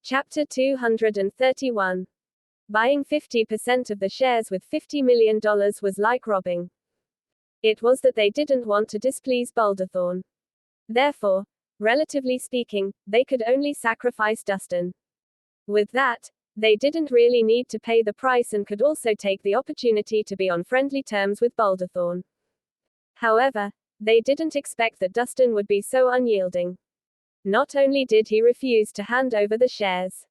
Chapter 231. Buying 50% of the shares with $50 million was like robbing. It was that they didn't want to displease Balderthorn. Therefore, relatively speaking, they could only sacrifice Dustin. With that, they didn't really need to pay the price and could also take the opportunity to be on friendly terms with Balderthorn. However, they didn't expect that Dustin would be so unyielding. Not only did he refuse to hand over the shares,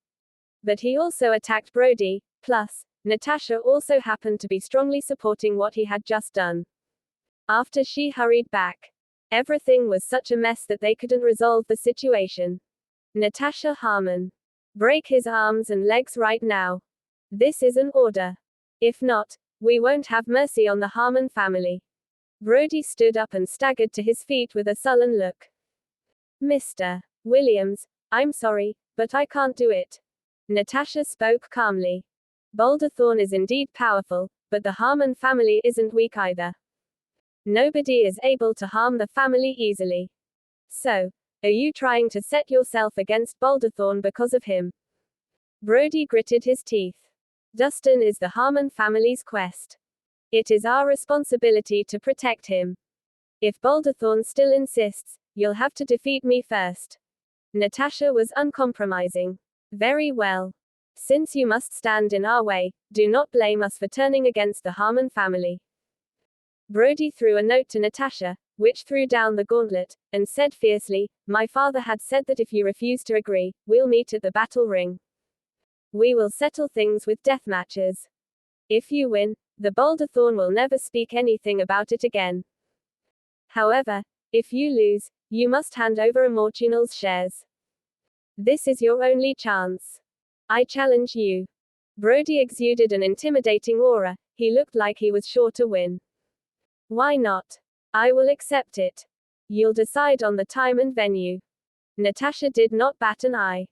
but he also attacked Brody. Plus, Natasha also happened to be strongly supporting what he had just done. After she hurried back, everything was such a mess that they couldn't resolve the situation. Natasha Harmon. Break his arms and legs right now. This is an order. If not, we won't have mercy on the Harmon family. Brody stood up and staggered to his feet with a sullen look. Mr. Williams, I'm sorry, but I can't do it. Natasha spoke calmly. Balderthorn is indeed powerful, but the Harmon family isn't weak either. Nobody is able to harm the family easily. So, are you trying to set yourself against Balderthorn because of him? Brody gritted his teeth. Dustin is the Harmon family's quest. It is our responsibility to protect him. If Balderthorn still insists, you'll have to defeat me first. Natasha was uncompromising. Very well. Since you must stand in our way, do not blame us for turning against the Harmon family. Brody threw a note to Natasha, which threw down the gauntlet, and said fiercely, my father had said that if you refuse to agree, we'll meet at the battle ring. We will settle things with death matches. If you win, the Balderthorn will never speak anything about it again. However, if you lose, you must hand over Immortunal's shares. This is your only chance. I challenge you. Brody exuded an intimidating aura. He looked like he was sure to win. Why not? I will accept it. You'll decide on the time and venue. Natasha did not bat an eye.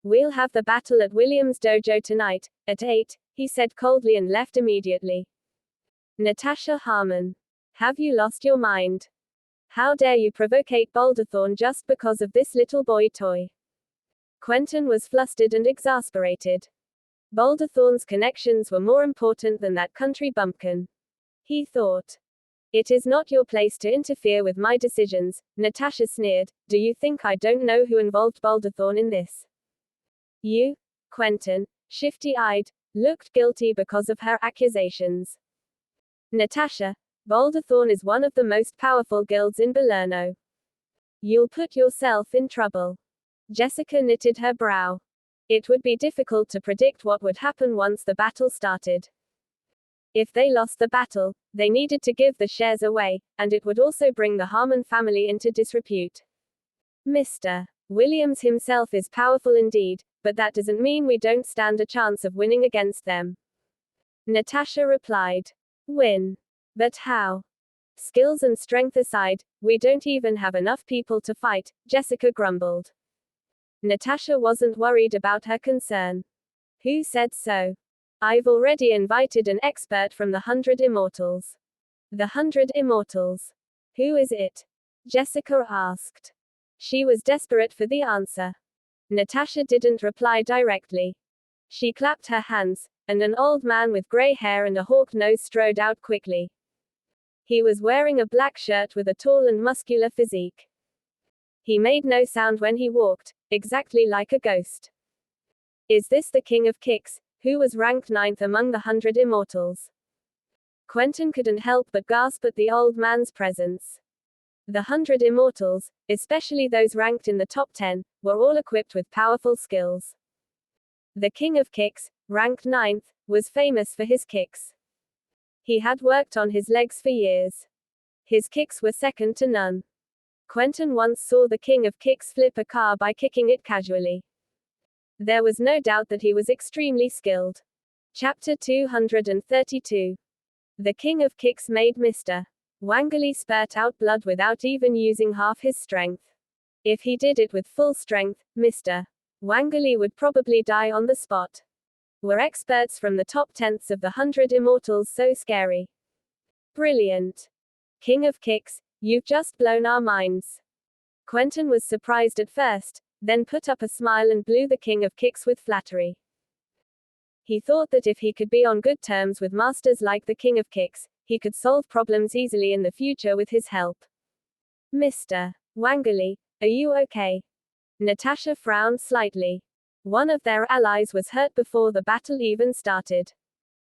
We'll have the battle at Williams' dojo tonight, at 8, he said coldly and left immediately. Natasha Harmon. Have you lost your mind? How dare you provocate Balderthorn just because of this little boy toy? Quentin was flustered and exasperated. Balderthorn's connections were more important than that country bumpkin. He thought. It is not your place to interfere with my decisions, Natasha sneered. Do you think I don't know who involved Balderthorn in this? You? Quentin, shifty-eyed, looked guilty because of her accusations. Natasha, Balderthorn is one of the most powerful guilds in Belerno. You'll put yourself in trouble. Jessica knitted her brow. It would be difficult to predict what would happen once the battle started. If they lost the battle, they needed to give the shares away, and it would also bring the Harmon family into disrepute. Mr. Williams himself is powerful indeed, but that doesn't mean we don't stand a chance of winning against them. Natasha replied. Win. But how? Skills and strength aside, we don't even have enough people to fight, Jessica grumbled. Natasha wasn't worried about her concern. Who said so? I've already invited an expert from the 100 Immortals. The 100 Immortals. Who is it? Jessica asked. She was desperate for the answer. Natasha didn't reply directly. She clapped her hands, and an old man with gray hair and a hawk nose strode out quickly. He was wearing a black shirt with a tall and muscular physique. He made no sound when he walked, exactly like a ghost. Is this the King of Kicks, who was ranked 9th among the 100 Immortals? Quentin couldn't help but gasp at the old man's presence. The 100 Immortals, especially those ranked in the top 10, were all equipped with powerful skills. The King of Kicks, ranked 9th, was famous for his kicks. He had worked on his legs for years. His kicks were second to none. Quentin once saw the King of Kicks flip a car by kicking it casually. There was no doubt that he was extremely skilled. Chapter 232. The King of Kicks made Mr. Wangley spurt out blood without even using half his strength. If he did it with full strength, Mr. Wangley would probably die on the spot. Were experts from the top 10ths of the 100 Immortals so scary? Brilliant. King of Kicks, you've just blown our minds. Quentin was surprised at first, then put up a smile and blew the king of kicks with flattery. He thought that if he could be on good terms with masters like the king of kicks, he could solve problems easily in the future with his help. Mr. Wangley, are you okay? Natasha frowned slightly. One of their allies was hurt before the battle even started.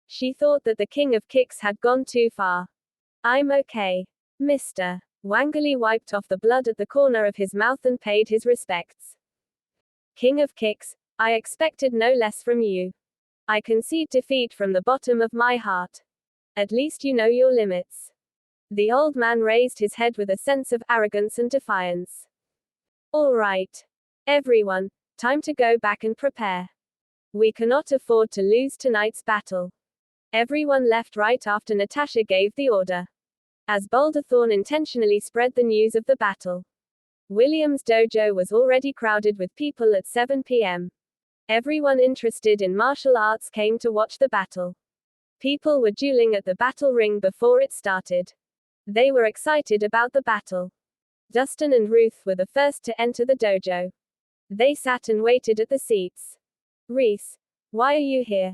She thought that the king of kicks had gone too far. I'm okay. Mr. Wangley wiped off the blood at the corner of his mouth and paid his respects. King of kicks, I expected no less from you. I concede defeat from the bottom of my heart. At least you know your limits. The old man raised his head with a sense of arrogance and defiance. All right. Everyone, time to go back and prepare. We cannot afford to lose tonight's battle. Everyone left right after Natasha gave the order. As Boulderthorn intentionally spread the news of the battle. William's dojo was already crowded with people at 7 p.m. Everyone interested in martial arts came to watch the battle. People were dueling at the battle ring before it started. They were excited about the battle. Dustin and Ruth were the first to enter the dojo. They sat and waited at the seats. Rhys, why are you here?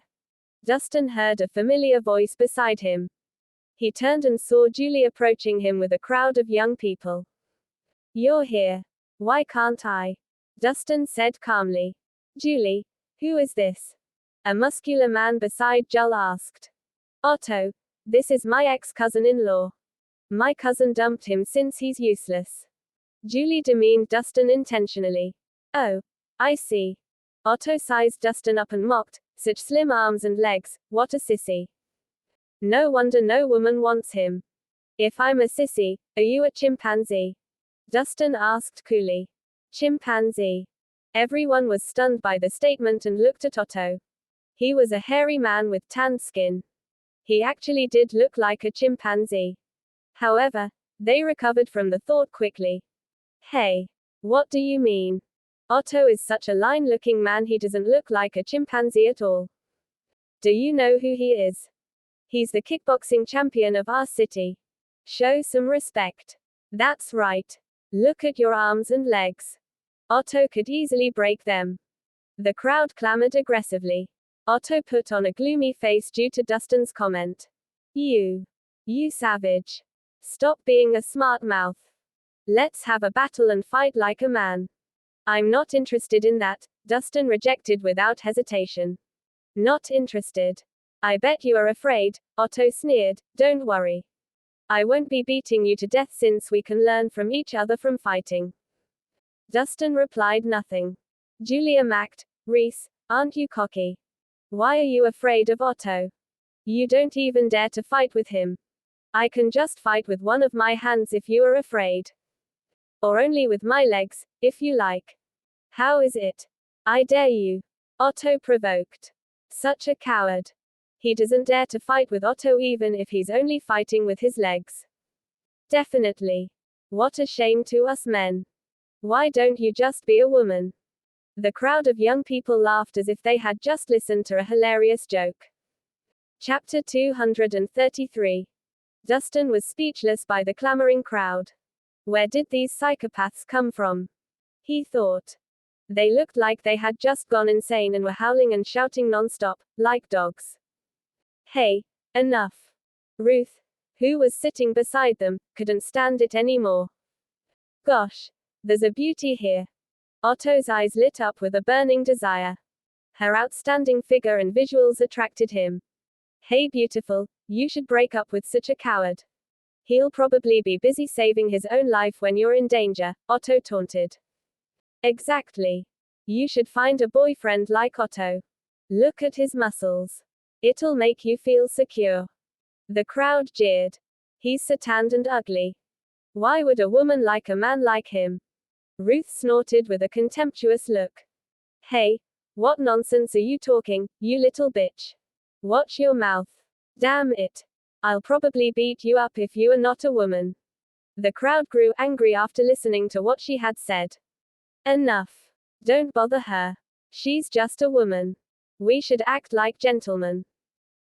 Dustin heard a familiar voice beside him. He turned and saw Julie approaching him with a crowd of young people. You're here. Why can't I? Dustin said calmly. Julie, who is this? A muscular man beside Joel asked. Otto, this is my ex-cousin-in-law. My cousin dumped him since he's useless. Julie demeaned Dustin intentionally. Oh, I see. Otto sized Dustin up and mocked, such slim arms and legs, what a sissy. No wonder no woman wants him. If I'm a sissy, are you a chimpanzee? Dustin asked coolly. Chimpanzee. Everyone was stunned by the statement and looked at Otto. He was a hairy man with tanned skin. He actually did look like a chimpanzee. However, they recovered from the thought quickly. Hey, what do you mean? Otto is such a line-looking man, he doesn't look like a chimpanzee at all. Do you know who he is? He's the kickboxing champion of our city. Show some respect. That's right. Look at your arms and legs. Otto could easily break them. The crowd clamored aggressively. Otto put on a gloomy face due to Dustin's comment. You savage. Stop being a smart mouth. Let's have a battle and fight like a man. I'm not interested in that, Dustin rejected without hesitation. Not interested. I bet you are afraid, Otto sneered. Don't worry. I won't be beating you to death since we can learn from each other from fighting. Dustin replied nothing. Julia mocked, Rhys, aren't you cocky? Why are you afraid of Otto? You don't even dare to fight with him. I can just fight with one of my hands if you are afraid. Or only with my legs, if you like. How is it? I dare you. Otto provoked. Such a coward. He doesn't dare to fight with Otto even if he's only fighting with his legs. Definitely. What a shame to us men. Why don't you just be a woman? The crowd of young people laughed as if they had just listened to a hilarious joke. Chapter 233. Dustin was speechless by the clamoring crowd. Where did these psychopaths come from? He thought. They looked like they had just gone insane and were howling and shouting non-stop, like dogs. Hey, enough. Ruth, who was sitting beside them, couldn't stand it anymore. Gosh, there's a beauty here. Otto's eyes lit up with a burning desire. Her outstanding figure and visuals attracted him. Hey beautiful, you should break up with such a coward. He'll probably be busy saving his own life when you're in danger, Otto taunted. Exactly. You should find a boyfriend like Otto. Look at his muscles. It'll make you feel secure. The crowd jeered. He's so tanned and ugly. Why would a woman like a man like him? Ruth snorted with a contemptuous look. Hey, what nonsense are you talking, you little bitch? Watch your mouth. Damn it. I'll probably beat you up if you are not a woman. The crowd grew angry after listening to what she had said. Enough. Don't bother her. She's just a woman. We should act like gentlemen.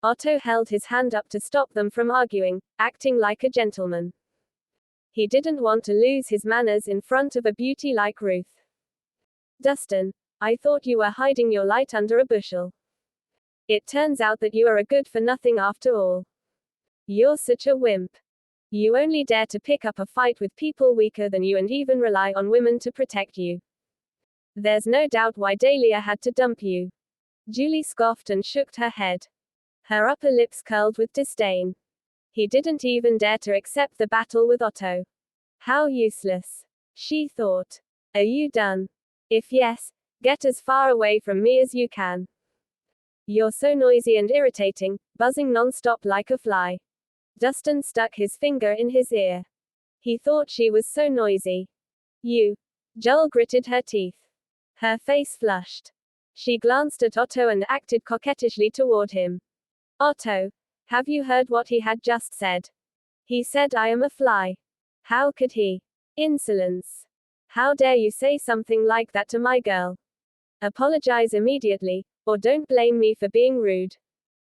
Otto held his hand up to stop them from arguing, acting like a gentleman. He didn't want to lose his manners in front of a beauty like Ruth. Dustin, I thought you were hiding your light under a bushel. It turns out that you are a good for nothing after all. You're such a wimp. You only dare to pick up a fight with people weaker than you and even rely on women to protect you. There's no doubt why Dahlia had to dump you. Julie scoffed and shook her head. Her upper lips curled with disdain. He didn't even dare to accept the battle with Otto. How useless. She thought. Are you done? If yes, get as far away from me as you can. You're so noisy and irritating, buzzing non-stop like a fly. Dustin stuck his finger in his ear. He thought she was so noisy. You. Joel gritted her teeth. Her face flushed. She glanced at Otto and acted coquettishly toward him. Otto, have you heard what he had just said? He said I am a fly. How could he? Insolence. How dare you say something like that to my girl? Apologize immediately, or don't blame me for being rude.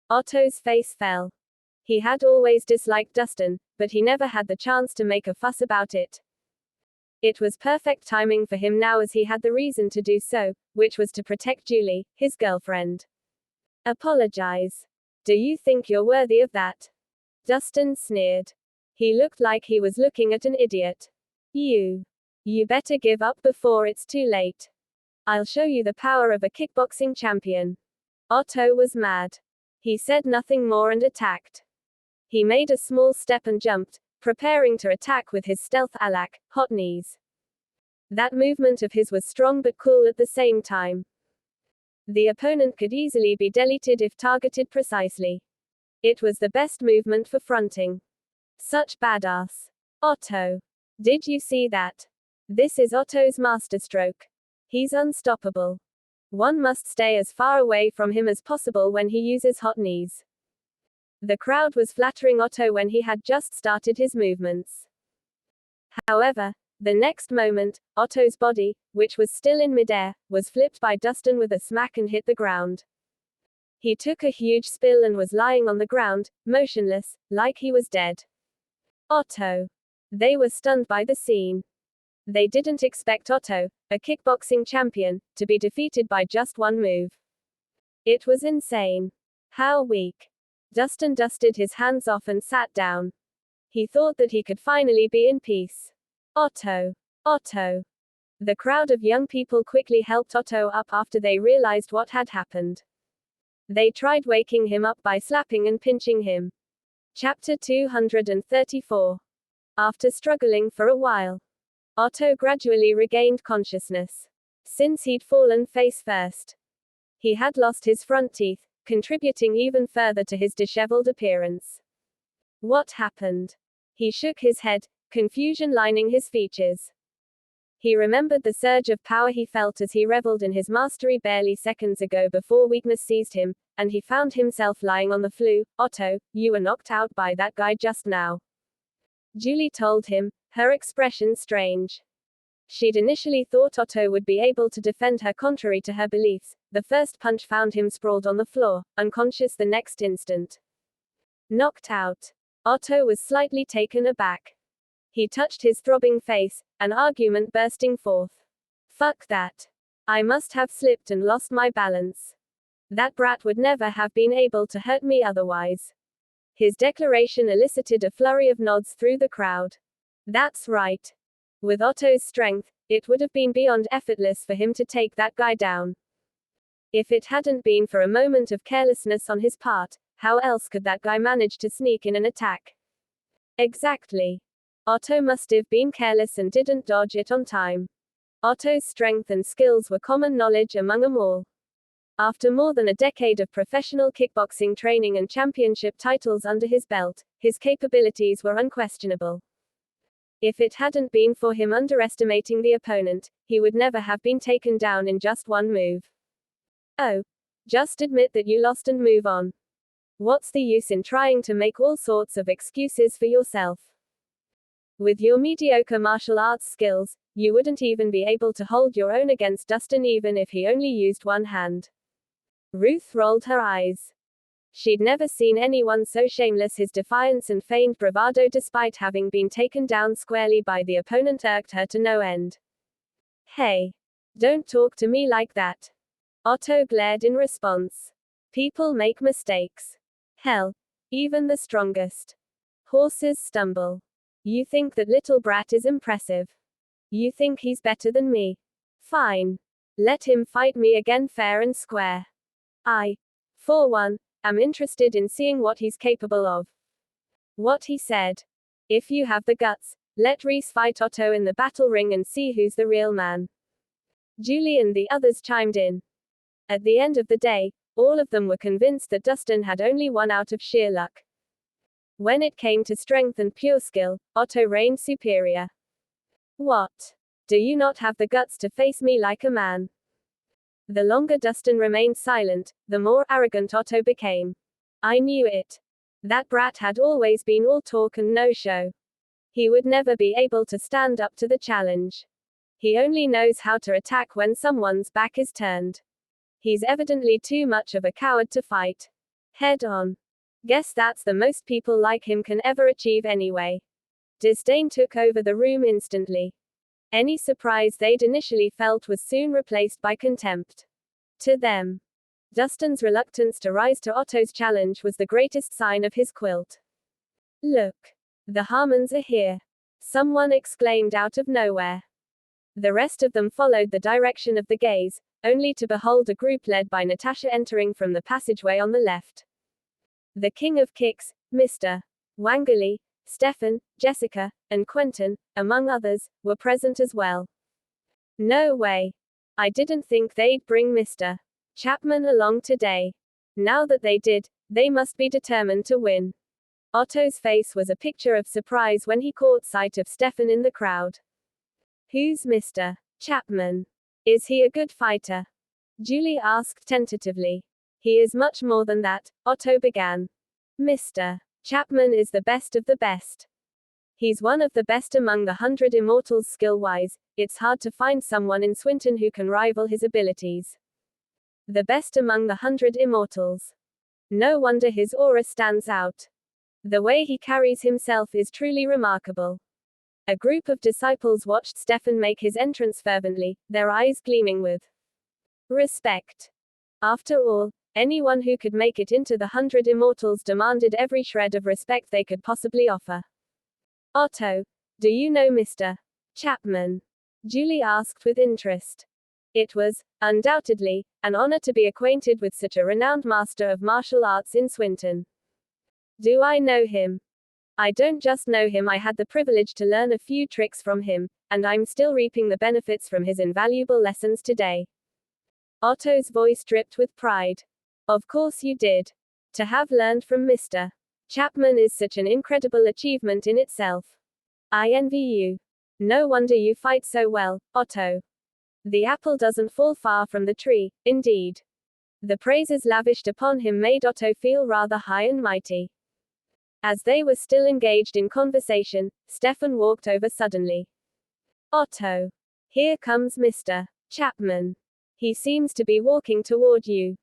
Otto's face fell. He had always disliked Dustin, but he never had the chance to make a fuss about it. It was perfect timing for him now as he had the reason to do so, which was to protect Julie, his girlfriend. Apologize. Do you think you're worthy of that? Dustin sneered. He looked like he was looking at an idiot. You better give up before it's too late. I'll show you the power of a kickboxing champion. Otto was mad. He said nothing more and attacked. He made a small step and jumped, preparing to attack with his stealth alak, hot knees. That movement of his was strong but cool at the same time. The opponent could easily be deleted if targeted precisely. It was the best movement for fronting. Such badass. Otto. Did you see that? This is Otto's masterstroke. He's unstoppable. One must stay as far away from him as possible when he uses hot knees. The crowd was flattering Otto when he had just started his movements. However, the next moment, Otto's body, which was still in midair, was flipped by Dustin with a smack and hit the ground. He took a huge spill and was lying on the ground, motionless, like he was dead. Otto. They were stunned by the scene. They didn't expect Otto, a kickboxing champion, to be defeated by just one move. It was insane. How weak. Dustin dusted his hands off and sat down. He thought that he could finally be in peace. Otto. Otto. The crowd of young people quickly helped Otto up after they realized what had happened. They tried waking him up by slapping and pinching him. Chapter 234. After struggling for a while, Otto gradually regained consciousness. Since he'd fallen face first, he had lost his front teeth, contributing even further to his disheveled appearance. What happened? He shook his head, confusion lining his features. He remembered the surge of power he felt as he reveled in his mastery barely seconds ago before weakness seized him, and he found himself lying on the floor. Otto, you were knocked out by that guy just now. Julie told him, her expression strange. She'd initially thought Otto would be able to defend her contrary to her beliefs. The first punch found him sprawled on the floor, unconscious the next instant. Knocked out. Otto was slightly taken aback. He touched his throbbing face, an argument bursting forth. Fuck that. I must have slipped and lost my balance. That brat would never have been able to hurt me otherwise. His declaration elicited a flurry of nods through the crowd. That's right. With Otto's strength, it would have been beyond effortless for him to take that guy down. If it hadn't been for a moment of carelessness on his part, how else could that guy manage to sneak in an attack? Exactly. Otto must have been careless and didn't dodge it on time. Otto's strength and skills were common knowledge among them all. After more than a decade of professional kickboxing training and championship titles under his belt, his capabilities were unquestionable. If it hadn't been for him underestimating the opponent, he would never have been taken down in just one move. Oh. Just admit that you lost and move on. What's the use in trying to make all sorts of excuses for yourself? With your mediocre martial arts skills, you wouldn't even be able to hold your own against Dustin even if he only used one hand. Ruth rolled her eyes. She'd never seen anyone so shameless. His defiance and feigned bravado despite having been taken down squarely by the opponent irked her to no end. Hey. Don't talk to me like that. Otto glared in response. People make mistakes. Hell, even the strongest horses stumble. You think that little brat is impressive. You think he's better than me. Fine. Let him fight me again fair and square. I, for one, am interested in seeing what he's capable of. What he said. If you have the guts, let Rhys fight Otto in the battle ring and see who's the real man. Julie and the others chimed in. At the end of the day, all of them were convinced that Dustin had only won out of sheer luck. When it came to strength and pure skill, Otto reigned superior. What? Do you not have the guts to face me like a man? The longer Dustin remained silent, the more arrogant Otto became. I knew it. That brat had always been all talk and no show. He would never be able to stand up to the challenge. He only knows how to attack when someone's back is turned. He's evidently too much of a coward to fight head on. Guess that's the most people like him can ever achieve anyway. Disdain took over the room instantly. Any surprise they'd initially felt was soon replaced by contempt. To them, Dustin's reluctance to rise to Otto's challenge was the greatest sign of his quilt. Look! The Harmons are here! Someone exclaimed out of nowhere. The rest of them followed the direction of the gaze, only to behold a group led by Natasha entering from the passageway on the left. The King of Kicks, Mr. Wangerly, Stefan, Jessica, and Quentin, among others, were present as well. No way. I didn't think they'd bring Mr. Chapman along today. Now that they did, they must be determined to win. Otto's face was a picture of surprise when he caught sight of Stefan in the crowd. Who's Mr. Chapman? Is he a good fighter? Julie asked tentatively. He is much more than that, Otto began. Mr. Chapman is the best of the best. He's one of the best among the 100 Immortals skill-wise. It's hard to find someone in Swinton who can rival his abilities. The best among the 100 Immortals. No wonder his aura stands out. The way he carries himself is truly remarkable. A group of disciples watched Stefan make his entrance fervently, their eyes gleaming with respect. After all, anyone who could make it into the 100 Immortals demanded every shred of respect they could possibly offer. Otto, do you know Mr. Chapman? Julie asked with interest. It was, undoubtedly, an honor to be acquainted with such a renowned master of martial arts in Swinton. Do I know him? I don't just know him, I had the privilege to learn a few tricks from him, and I'm still reaping the benefits from his invaluable lessons today. Otto's voice dripped with pride. Of course you did. To have learned from Mr. Chapman is such an incredible achievement in itself. I envy you. No wonder you fight so well, Otto. The apple doesn't fall far from the tree, indeed. The praises lavished upon him made Otto feel rather high and mighty. As they were still engaged in conversation, Stefan walked over suddenly. Otto. Here comes Mr. Chapman. He seems to be walking toward you.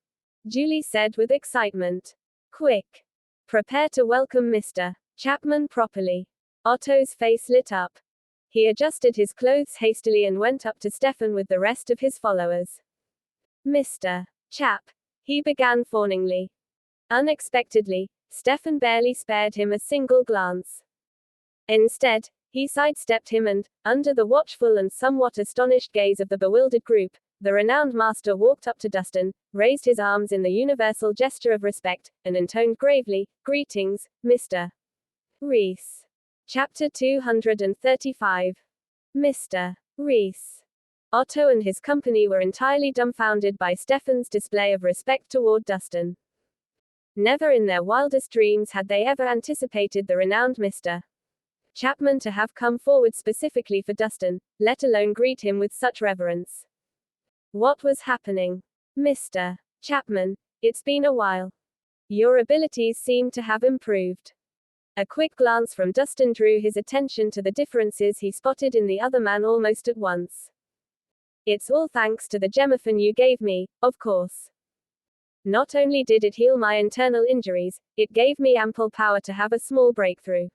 Julie said with excitement. Quick. Prepare to welcome Mr. Chapman properly. Otto's face lit up. He adjusted his clothes hastily and went up to Stefan with the rest of his followers. Mr. Chap. He began fawningly. Unexpectedly, Stefan barely spared him a single glance. Instead, he sidestepped him and, under the watchful and somewhat astonished gaze of the bewildered group, the renowned master walked up to Dustin, raised his arms in the universal gesture of respect, and intoned gravely, Greetings, Mr. Rhys. Chapter 235. Mr. Rhys. Otto and his company were entirely dumbfounded by Stefan's display of respect toward Dustin. Never in their wildest dreams had they ever anticipated the renowned Mr. Chapman to have come forward specifically for Dustin, let alone greet him with such reverence. What was happening? Mr. Chapman, it's been a while. Your abilities seem to have improved. A quick glance from Dustin drew his attention to the differences he spotted in the other man almost at once. It's all thanks to the Gemophon you gave me, of course. Not only did it heal my internal injuries, it gave me ample power to have a small breakthrough.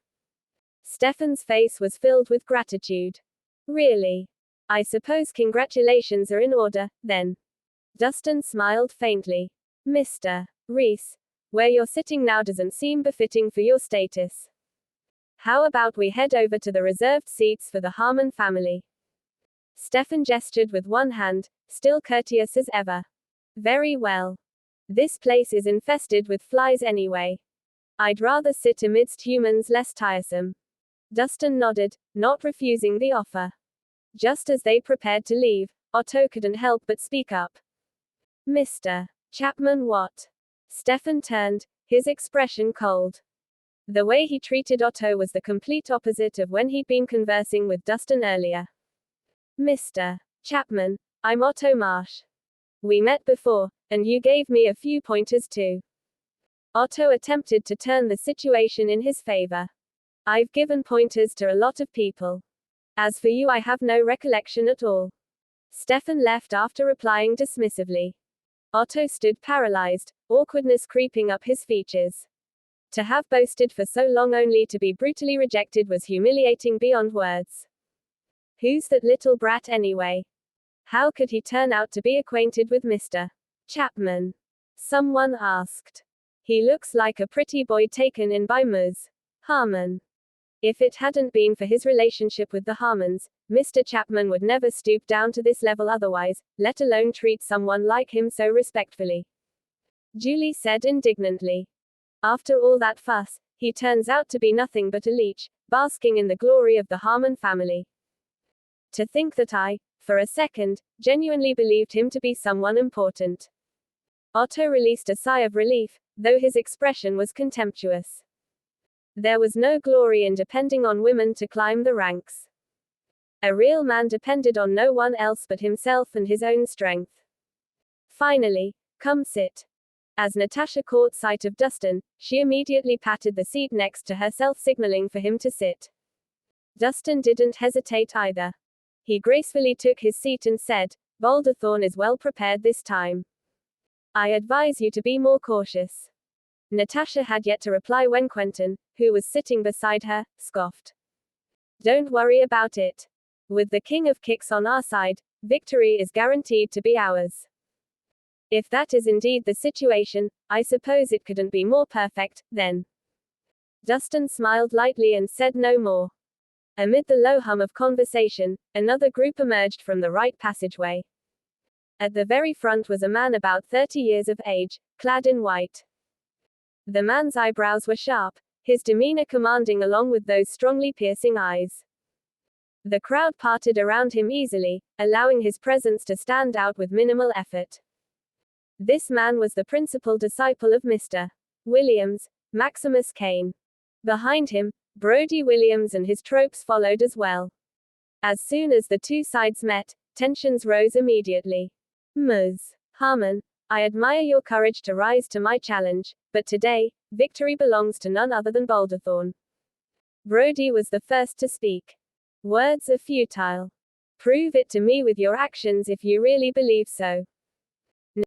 Stefan's face was filled with gratitude. Really? I suppose congratulations are in order, then. Dustin smiled faintly. Mr. Rhys, where you're sitting now doesn't seem befitting for your status. How about we head over to the reserved seats for the Harmon family? Stefan gestured with one hand, still courteous as ever. Very well. This place is infested with flies anyway. I'd rather sit amidst humans, less tiresome. Dustin nodded, not refusing the offer. Just as they prepared to leave, Otto couldn't help but speak up. Mr. Chapman, what? Stefan turned, his expression cold. The way he treated Otto was the complete opposite of when he'd been conversing with Dustin earlier. Mr. Chapman, I'm Otto Marsh. We met before, and you gave me a few pointers too. Otto attempted to turn the situation in his favor. I've given pointers to a lot of people. As for you, I have no recollection at all. Stefan left after replying dismissively. Otto stood paralyzed, awkwardness creeping up his features. To have boasted for so long only to be brutally rejected was humiliating beyond words. Who's that little brat anyway? How could he turn out to be acquainted with Mr. Chapman? Someone asked. He looks like a pretty boy taken in by Ms. Harmon. If it hadn't been for his relationship with the Harmons, Mr. Chapman would never stoop down to this level otherwise, let alone treat someone like him so respectfully. Julie said indignantly. After all that fuss, he turns out to be nothing but a leech, basking in the glory of the Harmon family. To think that I, for a second, genuinely believed him to be someone important. Otto released a sigh of relief, though his expression was contemptuous. There was no glory in depending on women to climb the ranks. A real man depended on no one else but himself and his own strength. Finally, come sit. As Natasha caught sight of Dustin, she immediately patted the seat next to herself, signaling for him to sit. Dustin didn't hesitate either. He gracefully took his seat and said, Boulderthorn is well prepared this time. I advise you to be more cautious. Natasha had yet to reply when Quentin, who was sitting beside her, scoffed. Don't worry about it. With the king of kicks on our side, victory is guaranteed to be ours. If that is indeed the situation, I suppose it couldn't be more perfect, then. Dustin smiled lightly and said no more. Amid the low hum of conversation, another group emerged from the right passageway. At the very front was a man about 30 years of age, clad in white. The man's eyebrows were sharp, his demeanor commanding along with those strongly piercing eyes. The crowd parted around him easily, allowing his presence to stand out with minimal effort. This man was the principal disciple of Mr. Williams, Maximus Kane. Behind him, Brody Williams and his tropes followed as well. As soon as the two sides met, tensions rose immediately. Ms. Harmon, I admire your courage to rise to my challenge, but today, victory belongs to none other than Boulderthorn. Brody was the first to speak. Words are futile. Prove it to me with your actions if you really believe so.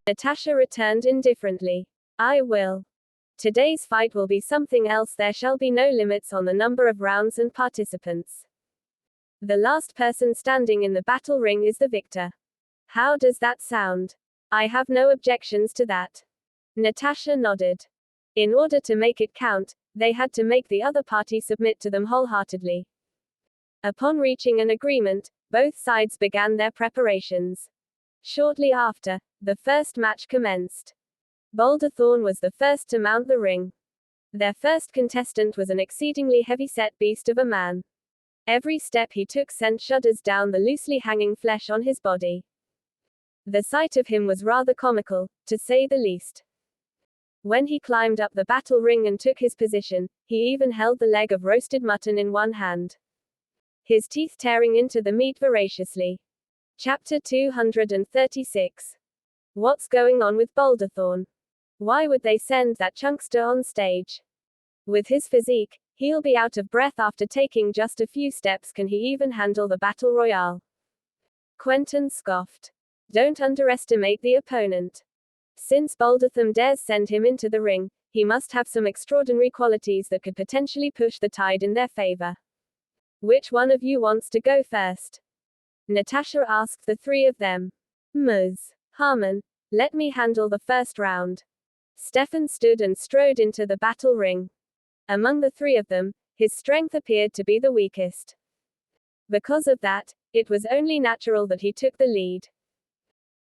Natasha returned indifferently. I will. Today's fight will be something else. There shall be no limits on the number of rounds and participants. The last person standing in the battle ring is the victor. How does that sound? I have no objections to that. Natasha nodded. In order to make it count, they had to make the other party submit to them wholeheartedly. Upon reaching an agreement, both sides began their preparations. Shortly after, the first match commenced. Boulderthorn was the first to mount the ring. Their first contestant was an exceedingly heavy-set beast of a man. Every step he took sent shudders down the loosely hanging flesh on his body. The sight of him was rather comical, to say the least. When he climbed up the battle ring and took his position, he even held the leg of roasted mutton in one hand. His teeth tearing into the meat voraciously. Chapter 236. What's going on with Boulderthorn? Why would they send that chunkster on stage? With his physique, he'll be out of breath after taking just a few steps. Can he even handle the battle royale? Quentin scoffed. Don't underestimate the opponent. Since Boulderthorn dares send him into the ring, he must have some extraordinary qualities that could potentially push the tide in their favor. Which one of you wants to go first? Natasha asked the three of them. Ms. Harmon, let me handle the first round. Stefan stood and strode into the battle ring. Among the three of them, his strength appeared to be the weakest. Because of that, it was only natural that he took the lead.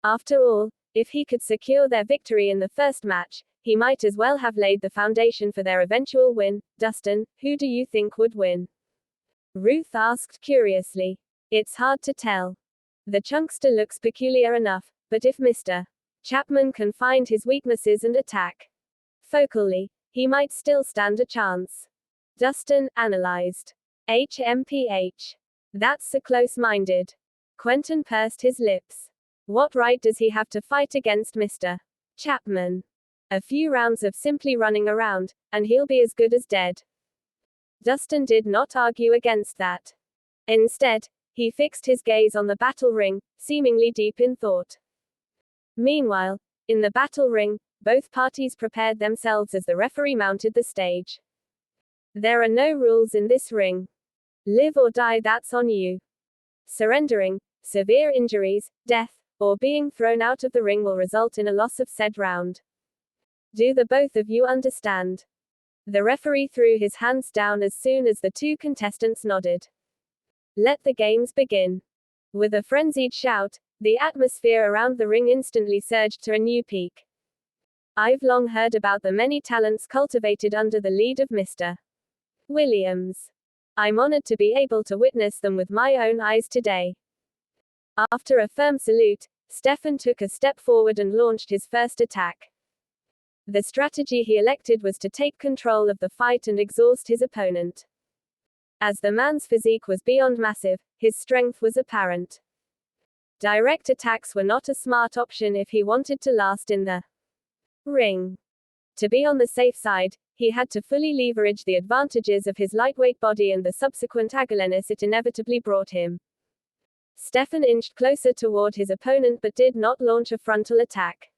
After all, if he could secure their victory in the first match, he might as well have laid the foundation for their eventual win. Dustin, who do you think would win? Ruth asked curiously. It's hard to tell. The chunkster looks peculiar enough, but if Mr. Chapman can find his weaknesses and attack focally, he might still stand a chance. Dustin analyzed. HMPH. That's so close-minded. Quentin pursed his lips. What right does he have to fight against Mr. Chapman? A few rounds of simply running around, and he'll be as good as dead. Dustin did not argue against that. Instead, he fixed his gaze on the battle ring, seemingly deep in thought. Meanwhile, in the battle ring, both parties prepared themselves as the referee mounted the stage. There are no rules in this ring. Live or die, that's on you. Surrendering, severe injuries, death, or being thrown out of the ring will result in a loss of said round. Do the both of you understand? The referee threw his hands down as soon as the two contestants nodded. Let the games begin. With a frenzied shout, the atmosphere around the ring instantly surged to a new peak. I've long heard about the many talents cultivated under the lead of Mr. Williams. I'm honored to be able to witness them with my own eyes today. After a firm salute, Stefan took a step forward and launched his first attack. The strategy he elected was to take control of the fight and exhaust his opponent. As the man's physique was beyond massive, his strength was apparent. Direct attacks were not a smart option if he wanted to last in the ring. To be on the safe side, he had to fully leverage the advantages of his lightweight body and the subsequent agoleness it inevitably brought him. Stefan inched closer toward his opponent but did not launch a frontal attack.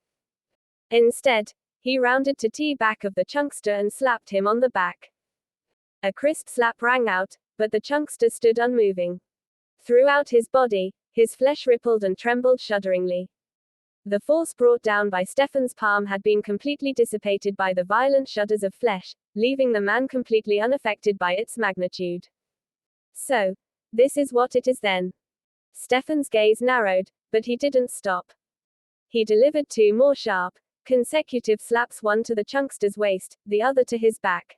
Instead, he rounded to tee back of the chunkster and slapped him on the back. A crisp slap rang out, but the chunkster stood unmoving. Throughout his body, his flesh rippled and trembled shudderingly. The force brought down by Stefan's palm had been completely dissipated by the violent shudders of flesh, leaving the man completely unaffected by its magnitude. So, this is what it is then. Stefan's gaze narrowed, but he didn't stop. He delivered two more sharp, consecutive slaps, one to the chunkster's waist, the other to his back.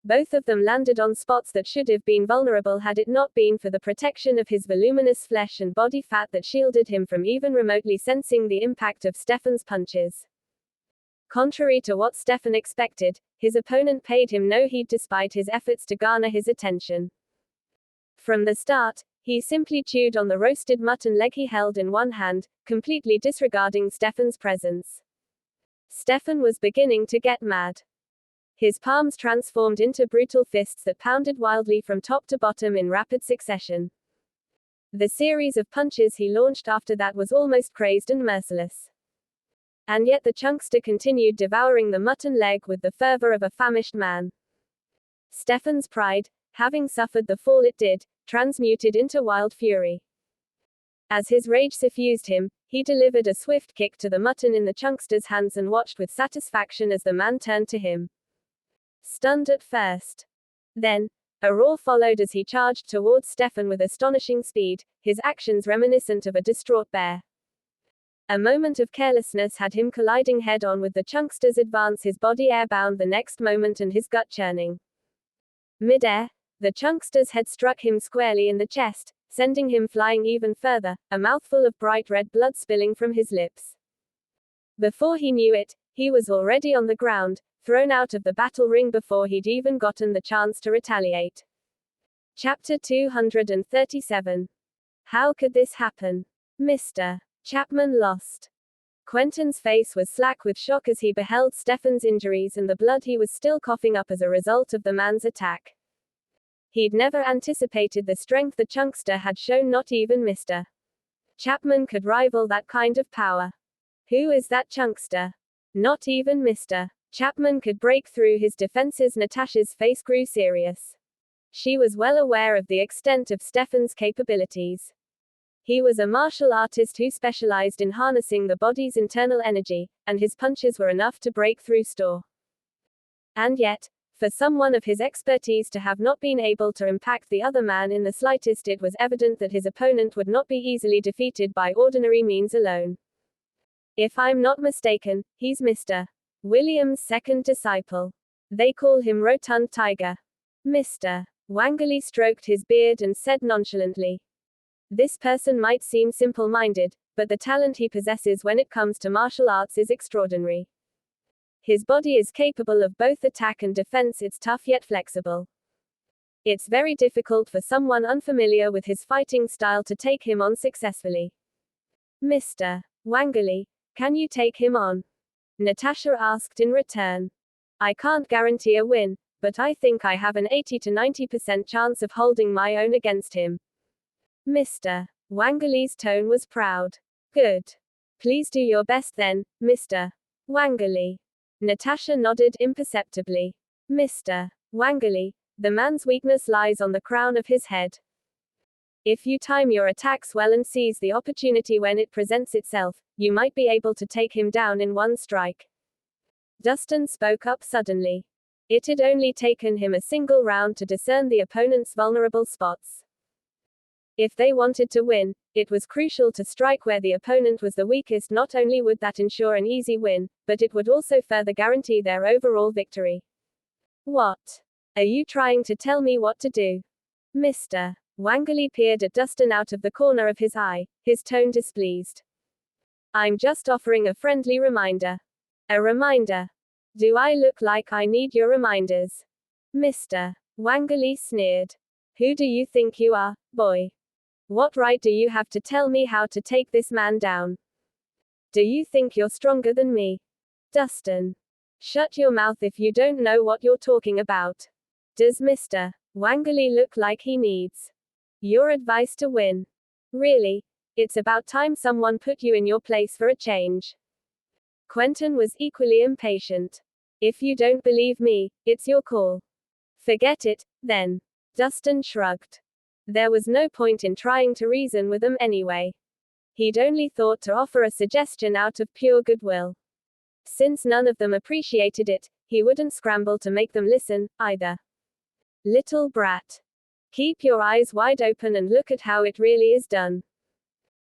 Both of them landed on spots that should have been vulnerable had it not been for the protection of his voluminous flesh and body fat that shielded him from even remotely sensing the impact of Stefan's punches. Contrary to what Stefan expected, his opponent paid him no heed despite his efforts to garner his attention. From the start, he simply chewed on the roasted mutton leg he held in one hand, completely disregarding Stefan's presence. Stefan was beginning to get mad. His palms transformed into brutal fists that pounded wildly from top to bottom in rapid succession. The series of punches he launched after that was almost crazed and merciless. And yet the chunkster continued devouring the mutton leg with the fervor of a famished man. Stefan's pride, having suffered the fall it did, transmuted into wild fury. As his rage suffused him, he delivered a swift kick to the mutton in the chunkster's hands and watched with satisfaction as the man turned to him. Stunned at first. Then, a roar followed as he charged towards Stefan with astonishing speed, his actions reminiscent of a distraught bear. A moment of carelessness had him colliding head-on with the chunkster's advance, his body airbound the next moment and his gut churning. Mid-air, the chunkster's head struck him squarely in the chest, sending him flying even further, a mouthful of bright red blood spilling from his lips. Before he knew it, he was already on the ground, thrown out of the battle ring before he'd even gotten the chance to retaliate. Chapter 237. How could this happen? Mr. Chapman lost. Quentin's face was slack with shock as he beheld Stefan's injuries and the blood he was still coughing up as a result of the man's attack. He'd never anticipated the strength the chunkster had shown. Not even Mr. Chapman could rival that kind of power. Who is that chunkster? Not even Mr. Chapman could break through his defenses. Natasha's face grew serious. She was well aware of the extent of Stefan's capabilities. He was a martial artist who specialized in harnessing the body's internal energy, and his punches were enough to break through stone. And yet, for someone of his expertise to have not been able to impact the other man in the slightest, it was evident that his opponent would not be easily defeated by ordinary means alone. If I'm not mistaken, he's Mr. William's second disciple. They call him Rotund Tiger. Mr. Wangley stroked his beard and said nonchalantly, "This person might seem simple-minded, but the talent he possesses when it comes to martial arts is extraordinary. His body is capable of both attack and defense. It's tough yet flexible. It's very difficult for someone unfamiliar with his fighting style to take him on successfully." "Mr. Wangley, can you take him on?" Natasha asked in return. "I can't guarantee a win, but I think I have an 80 to 90% chance of holding my own against him." Mr. Wangley's tone was proud. "Good. Please do your best then, Mr. Wangley." Natasha nodded imperceptibly. "Mr. Wangley, the man's weakness lies on the crown of his head. If you time your attacks well and seize the opportunity when it presents itself, you might be able to take him down in one strike." Dustin spoke up suddenly. It had only taken him a single round to discern the opponent's vulnerable spots. If they wanted to win, it was crucial to strike where the opponent was the weakest. Not only would that ensure an easy win, but it would also further guarantee their overall victory. "What? Are you trying to tell me what to do?" Mr. Wangley peered at Dustin out of the corner of his eye, his tone displeased. "I'm just offering a friendly reminder." "A reminder? Do I look like I need your reminders?" Mr. Wangley sneered. "Who do you think you are, boy? What right do you have to tell me how to take this man down? Do you think you're stronger than me?" "Dustin, shut your mouth if you don't know what you're talking about. Does Mr. Wangley look like he needs your advice to win? Really, it's about time someone put you in your place for a change." Quentin was equally impatient. "If you don't believe me, it's your call." "Forget it, then." Dustin shrugged. There was no point in trying to reason with them anyway. He'd only thought to offer a suggestion out of pure goodwill. Since none of them appreciated it, he wouldn't scramble to make them listen, either. "Little brat. Keep your eyes wide open and look at how it really is done."